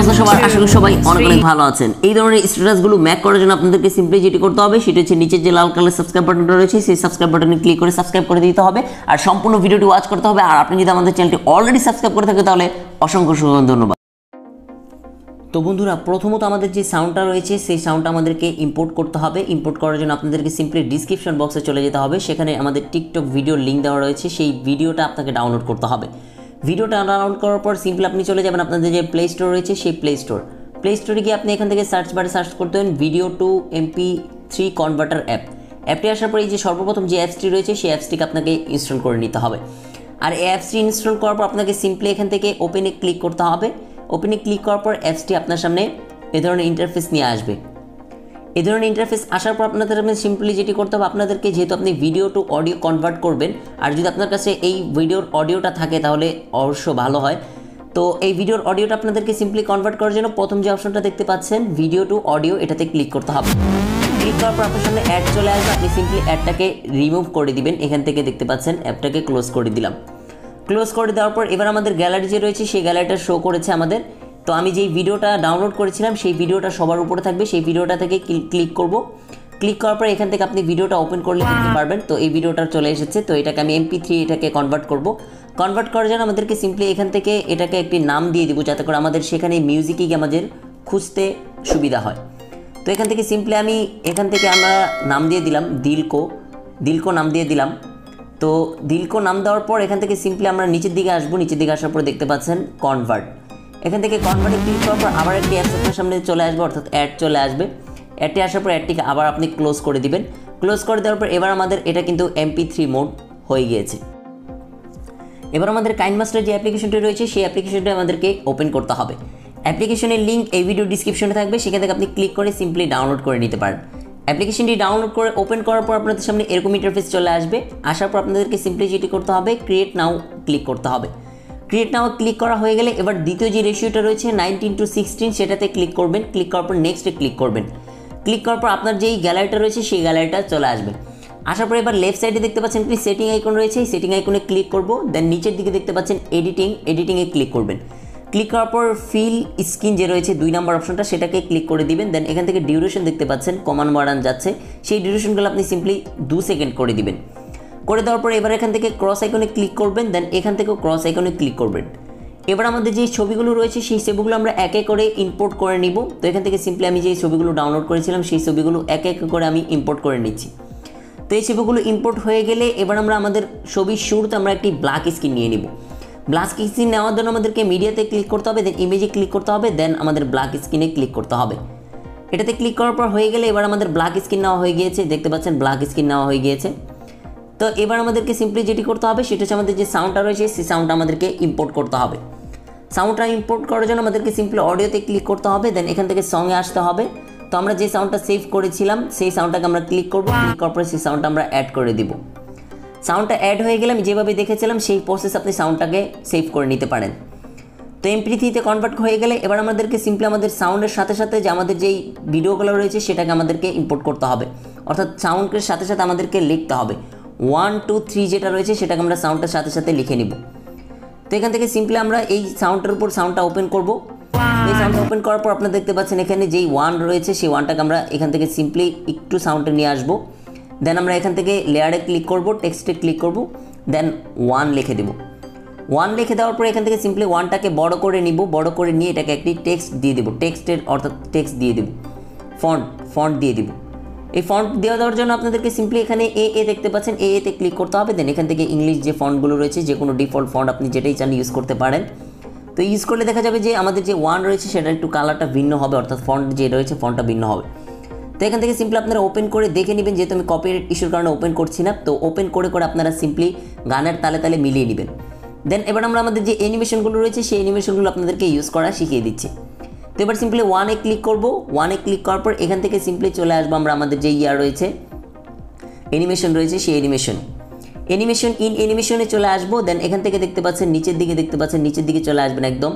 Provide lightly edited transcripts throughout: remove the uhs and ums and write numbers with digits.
অবস্থা সবার? আশা করি সবাই অনেক অনেক ভালো আছেন। এই ধরনের স্ট্যাটাসগুলো ম্যাক করার জন্য আপনাদেরকে সিম্পলি যেটি করতে হবে সেটা হচ্ছে নিচে যে লাল কালার সাবস্ক্রাইব বাটনটা রয়েছে সেই সাবস্ক্রাইব বাটনে ক্লিক করে সাবস্ক্রাইব করে দিতে হবে আর সম্পূর্ণ ভিডিওটি ওয়াচ করতে হবে। আর আপনি যদি আমাদের চ্যানেলটি অলরেডি সাবস্ক্রাইব করে থাকেন তাহলে অসংখ্য ধন্যবাদ। তো বন্ধুরা, প্রথমত আমাদের যে সাউন্ডটা রয়েছে সেই সাউন্ডটা আমাদেরকে ইম্পোর্ট করতে হবে। ইম্পোর্ট করার জন্য আপনাদেরকে সিম্পলি ডিসক্রিপশন বক্সে চলে যেতে হবে, সেখানে আমাদের টিকটক ভিডিওর লিঙ্ক দেওয়া রয়েছে, সেই ভিডিওটা আপনাকে ডাউনলোড করতে হবে। ভিডিওটা ডাউনলোড করার পর সিম্পলি আপনি চলে যাবেন আপনাদের যে প্লে স্টোর রয়েছে সেই প্লে স্টোরে গিয়ে আপনি এখান থেকে সার্চ বারে সার্চ করতে হবেন ভিডিও টু MP3 কনভার্টার অ্যাপটি আসার পরে এই যে সর্বপ্রথম যে অ্যাপসটি রয়েছে সেই অ্যাপসটিকে আপনাকে ইনস্টল করে নিতে হবে। আর এই অ্যাপসটি ইনস্টল করার পর আপনাকে সিম্পলি এখান থেকে ওপেনে ক্লিক করতে হবে। ওপেনে ক্লিক করার পর অ্যাপসটি আপনার সামনে এ ধরনের ইন্টারফেস নিয়ে আসবে। এই ধরনের ইন্টারফেস আসার পর আপনাদের সিম্পলি যেটি করতে হবে, আপনাদেরকে যেহেতু আপনি ভিডিও টু অডিও কনভার্ট করবেন আর যদি আপনার কাছে এই ভিডিওর অডিওটা থাকে তাহলে অবশ্য ভালো হয়। তো এই ভিডিওর অডিওটা আপনাদেরকে সিম্পলি কনভার্ট করার জন্য প্রথম যে অপশনটা দেখতে পাচ্ছেন ভিডিও টু অডিও, এটাতে ক্লিক করতে হবে। ক্লিক করার পর আপনার সামনে অ্যাড চলে আসবে, আপনি সিম্পলি অ্যাডটাকে রিমুভ করে দিবেন। এখান থেকে দেখতে পাচ্ছেন অ্যাপটাকে ক্লোজ করে দিলাম। ক্লোজ করে দেওয়ার পর এবার আমাদের গ্যালারি যে রয়েছে সেই গ্যালারিটা শো করেছে আমাদের। তো আমি যেই ভিডিওটা ডাউনলোড করেছিলাম সেই ভিডিওটা সবার উপরে থাকবে, সেই ভিডিওটা থেকে ক্লিক করব। ক্লিক করার পর এখান থেকে আপনি ভিডিওটা ওপেন করলে দেখতে পারবেন। তো এই ভিডিওটা চলে এসেছে। তো এটাকে আমি MP3 এটাকে কনভার্ট করব। কনভার্ট করার জন্য আমাদেরকে সিম্পলি এখান থেকে এটাকে একটি নাম দিয়ে দিব যাতে করে আমাদের সেখানে মিউজিকই আমাদের খুঁজতে সুবিধা হয়। তো এখান থেকে সিম্পলি আমরা নাম দিয়ে দিলাম দিল কো নাম দিয়ে দিলাম। তো দিল কো নাম দেওয়ার পর এখান থেকে সিম্পলি আমরা নিচের দিকে আসবো। নিচের দিকে আসার পর দেখতে পাচ্ছেন কনভার্ট। এখান থেকে কনভার্টে ক্লিক করার পর আবার একটি অ্যাপস আপনার সামনে চলে আসবে, অর্থাৎ অ্যাড চলে আসবে। অ্যাডটি আসার পর অ্যাডটিকে আবার আপনি ক্লোজ করে দিবেন। ক্লোজ করে দেওয়ার পর এবার আমাদের এটা কিন্তু MP3 মোড হয়ে গিয়েছে। এবার আমাদের কাইনমাস্টার যে অ্যাপ্লিকেশনটি রয়েছে সেই অ্যাপ্লিকেশনটা আমাদেরকে ওপেন করতে হবে। অ্যাপ্লিকেশনের লিঙ্ক এই ভিডিও ডিসক্রিপশনে থাকবে, সেখান থেকে আপনি ক্লিক করে সিম্পলি ডাউনলোড করে নিতে পারেন। অ্যাপ্লিকেশনটি ডাউনলোড করে ওপেন করার পর আপনাদের সামনে এরকম ইন্টারফেস চলে আসবে। আসার পর আপনাদেরকে সিম্পলি যেটি করতে হবে ক্রিয়েট নাও ক্লিক করতে হবে। ক্রিয়েট নাও ক্লিক করা হয়ে গেলে এবার দ্বিতীয় যে রেশিওটা রয়েছে 19:16 সেটাতে ক্লিক করবেন। ক্লিক করার পর নেক্সটে ক্লিক করবেন। ক্লিক করার পর আপনার যেই গ্যালারিটা রয়েছে সেই গ্যালারিটা চলে আসবে। আসার পর এবার লেফট সাইডে দেখতে পাচ্ছেন কি সেটিং আইকন রয়েছে, এই সেটিং আইকনে ক্লিক করব। দেন নিচের দিকে দেখতে পাচ্ছেন এডিটিংয়ে ক্লিক করবেন। ক্লিক করার পর ফিল স্ক্রিন যে রয়েছে 2 নম্বর অপশনটা সেটাকে ক্লিক করে দিবেন। দেন এখান থেকে ডিউরেশন দেখতে পাচ্ছেন কমান বাড়ান যাচ্ছে, সেই ডিউরেশনগুলো আপনি সিম্পলি 2 সেকেন্ড করে দিবেন। করে দেওয়ার পর এবার এখান থেকে ক্রস আইকনে ক্লিক করবেন। দেন এখান থেকেও ক্রস আইকনে ক্লিক করবেন। এবার আমাদের যে ছবিগুলো রয়েছে সেই ছবিগুলো আমরা এক এক করে ইম্পোর্ট করে নিব। তো এখান থেকে সিম্পলি আমি যে ছবিগুলো ডাউনলোড করেছিলাম সেই ছবিগুলো এক এক করে আমি ইম্পোর্ট করে নিচ্ছি। তো এই ছবিগুলো ইম্পোর্ট হয়ে গেলে এবার আমরা আমাদের ছবির শুরুতে আমরা একটি ব্ল্যাক স্ক্রিন নিয়ে নিব। ব্ল্যাক স্ক্রিন নেওয়ার জন্য আমাদেরকে মিডিয়াতে ক্লিক করতে হবে, দেন ইমেজে ক্লিক করতে হবে, দেন আমাদের ব্ল্যাক স্ক্রিনে ক্লিক করতে হবে। এটাতে ক্লিক করার পর হয়ে গেলে এবার আমাদের ব্ল্যাক স্ক্রিন নেওয়া হয়ে গিয়েছে, দেখতে পাচ্ছেন ব্ল্যাক স্ক্রিন নেওয়া হয়ে গিয়েছে। তো এবার আমাদেরকে সিম্পলি যেটি করতে হবে সেটা হচ্ছে আমাদের যে সাউন্ডটা রয়েছে সেই সাউন্ডটা আমাদেরকে ইম্পোর্ট করতে হবে। সাউন্ডটা ইম্পোর্ট করার জন্য আমাদেরকে সিম্পলি অডিওতে ক্লিক করতে হবে, দেন এখান থেকে সঙ্গে আসতে হবে। তো আমরা যে সাউন্ডটা সেভ করেছিলাম সেই সাউন্ডটাকে আমরা ক্লিক করব। ক্লিক করার পরে সেই সাউন্ডটা আমরা অ্যাড করে দিব। সাউন্ডটা অ্যাড হয়ে গেলে আমি যেভাবে দেখেছিলাম সেই প্রসেস আপনি সাউন্ডটাকে সেভ করে নিতে পারেন। তো MP3-তে কনভার্ট হয়ে গেলে এবার আমাদেরকে সিম্পলি আমাদের সাউন্ডের সাথে সাথে যে আমাদের যেই ভিডিওগুলো রয়েছে সেটাকে আমাদেরকে ইম্পোর্ট করতে হবে, অর্থাৎ সাউন্ডের সাথে সাথে আমাদেরকে লিখতে হবে 1 2 3 যেটা রয়েছে সেটাকে আমরা সাউন্ডের সাথে সাথে লিখে নিব। তো এখান থেকে সিম্পলি আমরা এই সাউন্ডটার উপর সাউন্ডটা ওপেন করব। এই সাউন্ডটা ওপেন করার পর আপনারা দেখতে পাচ্ছেন এখানে যেই 1 রয়েছে সেই 1টাকে আমরা এখান থেকে সিম্পলি একটু সাউন্ডে নিয়ে আসবো। দেন আমরা এখান থেকে লেয়ারে ক্লিক করব, টেক্সটে ক্লিক করব, দেন 1 লিখে দেব। 1 লিখে দেওয়ার পর এখান থেকে সিম্পলি 1টাকে বড় করে নিব। বড় করে নিয়ে এটাকে একটি টেক্সট দিয়ে দেব, টেক্সট দিয়ে দেব, ফন্ট দিয়ে দেব। এই ফন্ট দেওয়ার জন্য আপনাদেরকে সিম্পলি এখানে এ দেখতে পাচ্ছেন এতে ক্লিক করতে হবে। দেন এখান থেকে ইংলিশ যে ফন্টগুলো রয়েছে যে কোনো ডিফল্ট ফন্ট আপনি যেটাই চান ইউজ করতে পারেন। তো ইউজ করলে দেখা যাবে যে আমাদের যে 1 রয়েছে সেটা একটু কালারটা ভিন্ন হবে, অর্থাৎ ফন্ট যে রয়েছে ফন্টটা ভিন্ন হবে। তো এখান থেকে সিম্পলি আপনারা ওপেন করে দেখে নেবেন, যেহেতু আমি কপিরাইট ইস্যুর কারণে ওপেন করছি না। তো ওপেন করে আপনারা সিম্পলি গানের তালে তালে মিলিয়ে নেবেন। দেন এবার আমরা আমাদের যে অ্যানিমেশনগুলো রয়েছে সেই অ্যানিমেশনগুলো আপনাদেরকে ইউজ করা শিখিয়ে দিচ্ছি। তো এবার সিম্পলি 1-এ ক্লিক করব। 1-এ ক্লিক করার পর এখান থেকে সিম্পলি চলে আসবো আমরা আমাদের যে রয়েছে অ্যানিমেশন রয়েছে সেই অ্যানিমেশনে চলে আসবো। দেন এখান থেকে দেখতে পাচ্ছেন নিচের দিকে চলে আসবেন একদম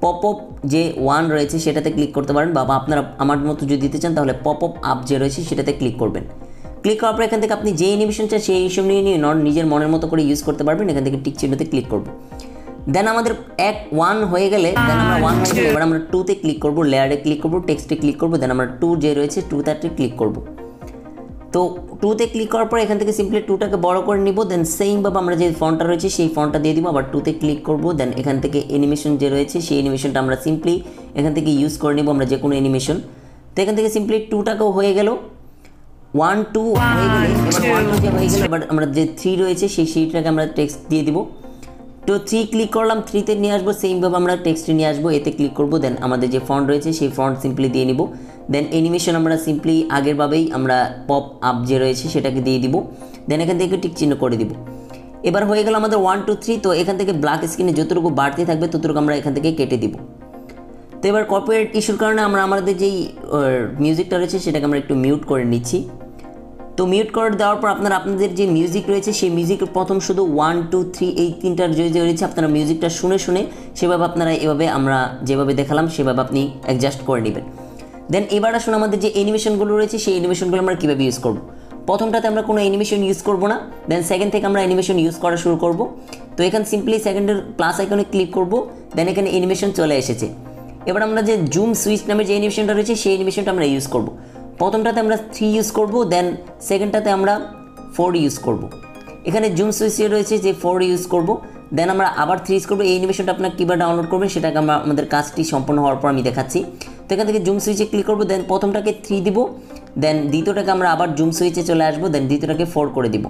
পপ আপ যে 1 রয়েছে সেটাতে ক্লিক করতে পারেন, বা আপনারা আমার মতো যদি দিতে চান তাহলে পপ আপ যে রয়েছে সেটাতে ক্লিক করবেন। ক্লিক করার পর এখান থেকে আপনি যে অ্যানিমেশন চান সেই অ্যানিমেশন নিয়ে নিজের মনের মতো করে ইউজ করতে পারবেন। এখান থেকে টিক চিহ্নতে ক্লিক করব। দেন আমাদের 1 হয়ে গেলে দেন আমরা 1 হয়ে গেলে এবার আমরা 2তে ক্লিক করব, লেয়ারে ক্লিক করব, টেক্সটে ক্লিক করব, দেন আমরা 2 যে রয়েছে 2তে ক্লিক করব। তো 2তে ক্লিক করার পর এখান থেকে সিম্পলি 2টাকে বড় করে নিব, দেন সেইমভাবে আমরা যে ফন্টটা রয়েছে সেই ফন্টটা দিয়ে দিব, আবার 2তে ক্লিক করব, দেন এখান থেকে অ্যানিমেশন যে রয়েছে সেই অ্যানিমেশনটা আমরা সিম্পলি এখান থেকে ইউজ করে নিব আমরা যে কোনো অ্যানিমেশন। তো এখান থেকে সিম্পলি 2টাকেও হয়ে গেল, 1 2 হয়ে গেলে এবার 1 2 যে হয়ে গেলে এবার আমরা যে 3 রয়েছে সেই সেইটাকে আমরা টেক্সট দিয়ে দিব। তো 3 ক্লিক করলাম, 3তে নিয়ে আসবো, সেইমভাবে আমরা টেক্সটে নিয়ে আসবো, এতে ক্লিক করব, দেন আমাদের যে ফন্ট রয়েছে সেই ফন্ট সিম্পলি দিয়ে নিব। দেন অ্যানিমেশন আমরা সিম্পলি আগেরভাবেই আমরা পপ আপ যে রয়েছে সেটাকে দিয়ে দিব, দেন এখান থেকে টিক চিহ্ন করে দিব। এবার হয়ে গেল আমাদের 1 2 3। তো এখান থেকে ব্ল্যাক স্ক্রিনে যতটুকু বাড়তি থাকবে ততটুকু আমরা এখান থেকে কেটে দিব। তো এবার কপিরাইট ইস্যুর কারণে আমরা আমাদের যেই মিউজিকটা রয়েছে সেটাকে আমরা একটু মিউট করে নিচ্ছি। তো মিউট করে দেওয়ার পর আপনাদের যে মিউজিক রয়েছে সেই মিউজিকের প্রথম শুধু 1 2 3 এই তিনটার যে রয়েছে আপনারা মিউজিকটা শুনে সেভাবে আপনারা এভাবে আমরা যেভাবে দেখালাম সেভাবে আপনি অ্যাডজাস্ট করে নেবেন। দেন এবার আসুন আমাদের যে অ্যানিমেশনগুলো রয়েছে সেই অ্যানিমেশনগুলো আমরা কীভাবে ইউজ করব। প্রথমটাতে আমরা কোনো অ্যানিমেশন ইউজ করব না, দেন সেকেন্ড থেকে আমরা অ্যানিমেশন ইউজ করা শুরু করব। তো এখানে সিম্পলি সেকেন্ডের প্লাস আইকনে ক্লিক করব, দেন এখানে অ্যানিমেশন চলে এসেছে। এবার আমরা যে জুম সুইচ নামে যে অ্যানিমেশনটা রয়েছে সেই অ্যানিমেশনটা আমরা ইউজ করব। প্রথমটাতে আমরা 3 ইউজ করব, দেন সেকেন্ডটাতে আমরা 4 ইউজ করব। এখানে জুম সুইচে রয়েছে যে 4 ইউজ করব, দেন আমরা আবার 3 ইউজ করব। এই অ্যানিমেশনটা আপনার কীভাবে ডাউনলোড করবেন সেটাকে আমরা আমাদের কাজটি সম্পন্ন হওয়ার পর আমি দেখাচ্ছি। তো এখান থেকে জুম সুইচে ক্লিক করব, দেন প্রথমটাকে 3 দিব, দেন দ্বিতীয়টাকে আমরা আবার জুম সুইচে চলে আসবো, দেন দ্বিতীয়টাকে 4 করে দিব।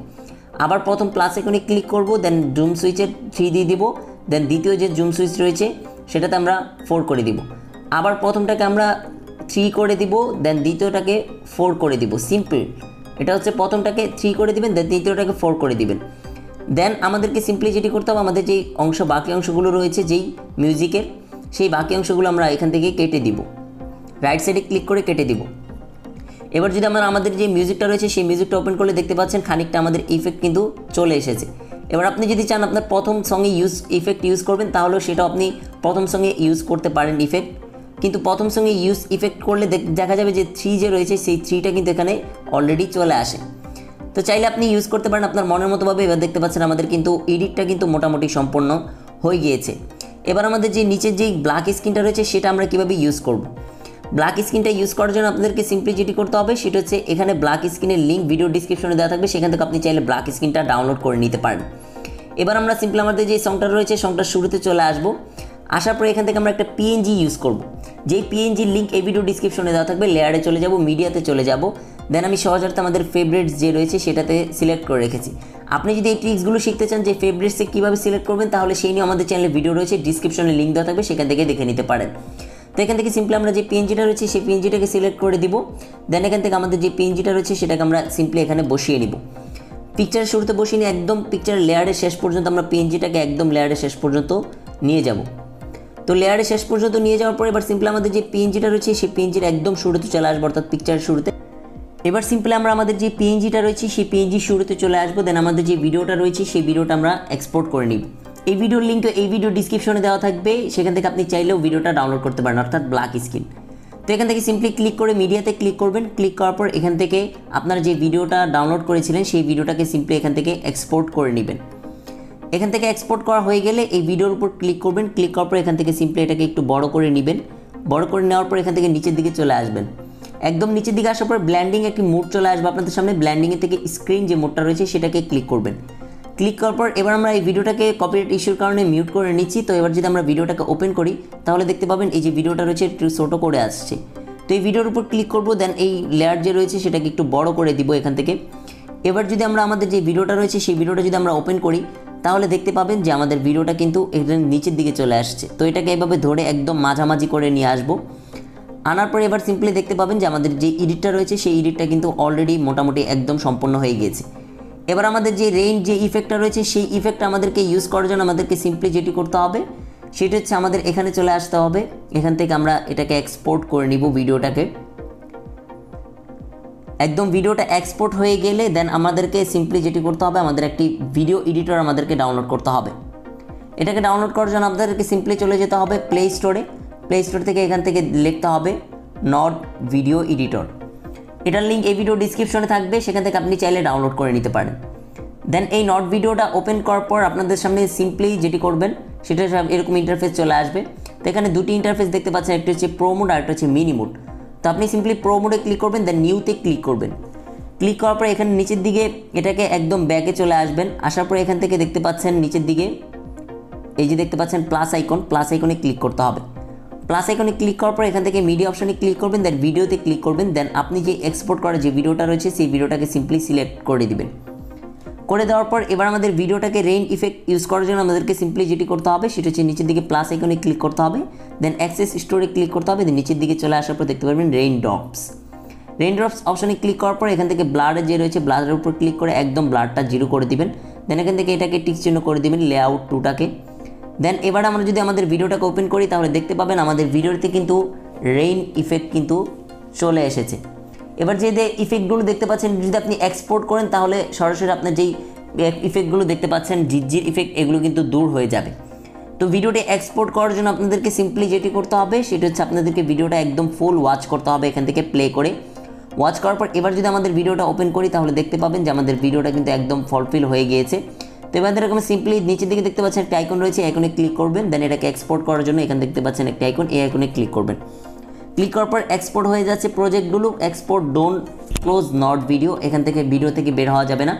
আবার প্রথম প্লাস আইকনে ক্লিক করব, দেন জুম সুইচে 3 দিয়ে দিব, দেন দ্বিতীয় যে জুম সুইচ রয়েছে সেটাতে আমরা 4 করে দিব। আবার প্রথমটাকে আমরা 3 করে দিব, দেন দ্বিতীয়টাকে 4 করে দিব। সিম্পল, এটা হচ্ছে প্রথমটাকে 3 করে দিবেন, দেন দ্বিতীয়টাকে 4 করে দিবেন। দেন আমাদেরকে সিম্পলি যেটি করতে হবে, আমাদের যেই বাকি অংশগুলো রয়েছে যেই মিউজিকের সেই বাকি অংশগুলো আমরা এখান থেকে কেটে দিব, রাইট সাইডে ক্লিক করে কেটে দিব। এবার যদি আমরা আমাদের যে মিউজিকটা রয়েছে সেই মিউজিকটা ওপেন করলে দেখতে পাচ্ছেন খানিকটা আমাদের ইফেক্ট কিন্তু চলে এসেছে। এবার আপনি যদি চান আপনার প্রথম সঙ্গে ইফেক্ট ইউজ করবেন তাহলেও সেটা আপনি প্রথম সঙ্গে ইউজ করতে পারেন ইফেক্ট, কিন্তু প্রথম সঙ্গে ইফেক্ট করলে দেখা যাবে যে 3 যে রয়েছে সেই 3টা কিন্তু এখানে অলরেডি চলে আসে। তো চাইলে আপনি ইউজ করতে পারেন আপনার মনের মতোভাবে। এবার দেখতে পাচ্ছেন আমাদের কিন্তু এডিটটা কিন্তু মোটামুটি সম্পন্ন হয়ে গিয়েছে। এবার আমাদের যে নিচের যেই ব্ল্যাক স্ক্রিনটা রয়েছে সেটা আমরা কীভাবে ইউজ করব। ব্ল্যাক স্ক্রিনটা ইউজ করার জন্য আপনাদেরকে সিম্পলি যেটি করতে হবে সেটা হচ্ছে এখানে ব্ল্যাক স্ক্রিনের লিঙ্ক ভিডিও ডিসক্রিপশনে দেওয়া থাকবে, সেখান থেকে আপনি চাইলে ব্ল্যাক স্ক্রিনটা ডাউনলোড করে নিতে পারেন। এবার আমরা সিম্পলি আমাদের যে সংটা রয়েছে সংটার শুরুতে চলে আসবো, আসার পরে এখান থেকে আমরা একটা পিএনজি ইউজ করব। যেই পিএনজির লিঙ্ক এই ভিডিও ডিসক্রিপশনে দেওয়া থাকবে, লেয়ারে চলে যাব, মিডিয়াতে চলে যাব, দেন আমি সহজার্থে আমাদের ফেভারিটস যে রয়েছে সেটাতে সিলেক্ট করে রেখেছি। আপনি যদি এই ট্রিক্সগুলো শিখতে চান যে ফেভারিটসে কীভাবে সিলেক্ট করবেন তাহলে সেই নিয়ে আমাদের চ্যানেলে ভিডিও রয়েছে, ডিসক্রিপশনে লিঙ্ক দেওয়া থাকবে, সেখান থেকে দেখে নিতে পারেন। তো এখান থেকে সিম্পলি আমরা যে পিএনজিটা রয়েছে সেই পিএনজিটাকে সিলেক্ট করে দিব, দেন এখান থেকে আমাদের যে পিএনজিটা রয়েছে সেটাকে আমরা সিম্পলি এখানে বসিয়ে নিব। পিকচারের শুরুতে বসিয়ে নিয়ে একদম পিকচারের লেয়ারের শেষ পর্যন্ত আমরা পিএনজিটাকে একদম লেয়ারের শেষ পর্যন্ত নিয়ে যাব। তো লেয়ারের শেষ পর্যন্ত নিয়ে যাওয়ার পরে এবার সিম্পলি আমাদের যে পিএনজিটা রয়েছে সেই পিএনজির একদম শুরুতে চলে আসবো, অর্থাৎ পিকচারের শুরুতে। এবার সিম্পলি আমরা আমাদের যে পিএনজিটা রয়েছে সেই পিএনজির শুরুতে চলে আসবো, দেন আমাদের যে ভিডিওটা রয়েছে সেই ভিডিওটা আমরা এক্সপোর্ট করে নিব। এই ভিডিওর লিঙ্ক এই ভিডিও ডিসক্রিপশনে দেওয়া থাকবে, সেখান থেকে আপনি চাইলেও ভিডিওটা ডাউনলোড করতে পারেন, অর্থাৎ ব্ল্যাক স্ক্রিন। তো এখান থেকে সিম্পলি ক্লিক করে মিডিয়াতে ক্লিক করবেন, ক্লিক করার পর এখান থেকে আপনারা যে ভিডিওটা ডাউনলোড করেছিলেন সেই ভিডিওটাকে সিম্পলি এখান থেকে এক্সপোর্ট করে নেবেন। এখান থেকে এক্সপোর্ট করা হয়ে গেলে এই ভিডিওর উপর ক্লিক করবেন, ক্লিক করার পর এখান থেকে সিম্পলি এটাকে একটু বড় করে নেবেন। বড় করে নেওয়ার পর এখান থেকে নিচের দিকে চলে আসবেন। একদম নিচের দিকে আসার পর ব্ল্যান্ডিং একটি মোড চলে আসবে আপনাদের সামনে। ব্ল্যান্ডিংয়ের থেকে স্ক্রিন যে মোডটা রয়েছে সেটাকে ক্লিক করবেন। ক্লিক করার পর এবার আমরা এই ভিডিওটাকে কপিরাইট ইস্যুর কারণে মিউট করে নিচ্ছি। তো এবার যদি আমরা ভিডিওটাকে ওপেন করি তাহলে দেখতে পাবেন এই যে ভিডিওটা রয়েছে একটু ছোটো করে আসছে। তো এই ভিডিওর উপর ক্লিক করব, দেন এই লেয়ার যে রয়েছে সেটাকে একটু বড় করে দিব এখান থেকে। এবার যদি আমরা আমাদের যে ভিডিওটা রয়েছে সেই ভিডিওটা যদি আমরা ওপেন করি তাহলে দেখতে পাবেন যে আমাদের ভিডিওটা কিন্তু একদম নিচের দিকে চলে আসছে। তো এটাকে এভাবে ধরে একদম মাঝামাঝি করে নিয়ে আসবো। আনার পরে এবার সিম্পলি দেখতে পাবেন যে আমাদের যে এডিটটা রয়েছে সেই এডিটটা কিন্তু অলরেডি মোটামুটি একদম সম্পন্ন হয়ে গিয়েছে। এবার আমাদের যে রেইন যে ইফেক্টটা রয়েছে সেই ইফেক্টটা আমাদেরকে ইউজ করার জন্য আমাদেরকে সিম্পলি যেটি করতে হবে সেটা হচ্ছে আমাদের এখানে চলে আসতে হবে। এখান থেকে আমরা এটাকে এক্সপোর্ট করে নিব ভিডিওটাকে। একদম ভিডিওটা এক্সপোর্ট হয়ে গেলে দেন আমাদেরকে সিম্পলি যেটি করতে হবে আমাদের একটি ভিডিও এডিটর আমাদেরকে ডাউনলোড করতে হবে। এটাকে ডাউনলোড করার জন্য আপনাদেরকে সিম্পলি চলে যেতে হবে প্লে স্টোরে। প্লে স্টোর থেকে এখান থেকে লিখতে হবে নট ভিডিও এডিটর। এটার লিঙ্ক এই ভিডিও ডিসক্রিপশনে থাকবে, সেখান থেকে আপনি চাইলে ডাউনলোড করে নিতে পারেন। দেন এই নট ভিডিওটা ওপেন করার পর আপনাদের সামনে সিম্পলি যেটি করবেন সেটা এরকম ইন্টারফেস চলে আসবে। তো এখানে দুটি ইন্টারফেস দেখতে পাচ্ছেন, একটা হচ্ছে প্রো মোড আর একটা হচ্ছে মিনি মোড। তো আপনি সিম্পলি প্রো মোডে ক্লিক করবেন, দেন নিউতে ক্লিক করবেন। ক্লিক করার পরে এখানে নিচের দিকে এটাকে একদম ব্যাকে চলে আসবেন। আসার পরে এখান থেকে দেখতে পাচ্ছেন নিচের দিকে এই যে দেখতে পাচ্ছেন প্লাস আইকনে ক্লিক করতে হবে। প্লাস আইকনে ক্লিক করার পর এখান থেকে মিডিয়া অপশানে ক্লিক করবেন, দেন ভিডিওতে ক্লিক করবেন। দেন আপনি যে এক্সপোর্ট করা যে ভিডিওটা রয়েছে সেই ভিডিওটাকে সিম্পলি সিলেক্ট করে দিবেন। করে দেওয়ার পর এবার আমাদের ভিডিওটাকে রেইন ইফেক্ট ইউজ করার জন্য আমাদেরকে সিম্পলি যেটি করতে হবে সেটা হচ্ছে নিচের দিকে প্লাস আইকনে ক্লিক করতে হবে, দেন অ্যাক্সেস স্টোরে ক্লিক করতে হবে। দেন নিচের দিকে চলে আসার পর দেখতে পারবেন রেইন ড্রপস অপশানে ক্লিক করার পর এখান থেকে ব্লারের যে রয়েছে ব্লারের উপর ক্লিক করে একদম ব্লারটা 0 করে দিবেন। দেন এখান থেকে এটাকে টিক চিহ্ন করে দিবেন লেআউট 2টাকে। দেন এবার আমরা যদি আমাদের ভিডিওটাকে ওপেন করি তাহলে দেখতে পাবেন আমাদের ভিডিওতে কিন্তু রেইন ইফেক্ট কিন্তু চলে এসেছে। এবার যে ইফেক্টগুলো দেখতে পাচ্ছেন যদি আপনি এক্সপোর্ট করেন তাহলে সরাসরি আপনার যেই ইফেক্টগুলো দেখতে পাচ্ছেন ঝিরঝির ইফেক্ট এগুলো কিন্তু দূর হয়ে যাবে। তো ভিডিওটি এক্সপোর্ট করার জন্য আপনাদেরকে সিম্পলি যেটি করতে হবে সেটা হচ্ছে আপনাদেরকে ভিডিওটা একদম ফুল ওয়াচ করতে হবে এখান থেকে প্লে করে। ওয়াচ করার পর এবার যদি আমাদের ভিডিওটা ওপেন করি তাহলে দেখতে পাবেন যে আমাদের ভিডিওটা কিন্তু একদম ফুলফিল হয়ে গিয়েছে। তো এবার এরকম সিম্পলি নিচের দিকে দেখতে পাচ্ছেন একটা আইকন রয়েছে, আইকনে ক্লিক করবেন। দেন এটাকে এক্সপোর্ট করার জন্য এখানে দেখতে পাচ্ছেন একটা আইকন, এই আইকনে ক্লিক করবেন। ক্লিক করার পর এক্সপোর্ট হয়ে যাচ্ছে প্রজেক্টগুলো। Export don't close not video, এখান থেকে ভিডিও থেকে বের হওয়া যাবে না,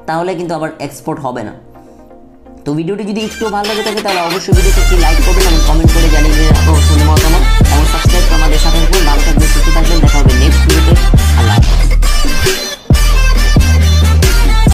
তাহলে কিন্তু আবার এক্সপোর্ট হবে না। তো ভিডিওটি যদি একটু ভালো লাগে থাকে তাহলে অবশ্যই ভিডিওতে একটি লাইক করবেন এবং কমেন্ট করে জানিয়ে দেবেন আপনার মতামত এবং সাবস্ক্রাইব করে আমাদের সাথে থাকবেন। ভালো থাকবেন, সুস্থ থাকবেন, দেখা হবে নেক্সট ভিডিওতে। আল্লাহ হাফেজ।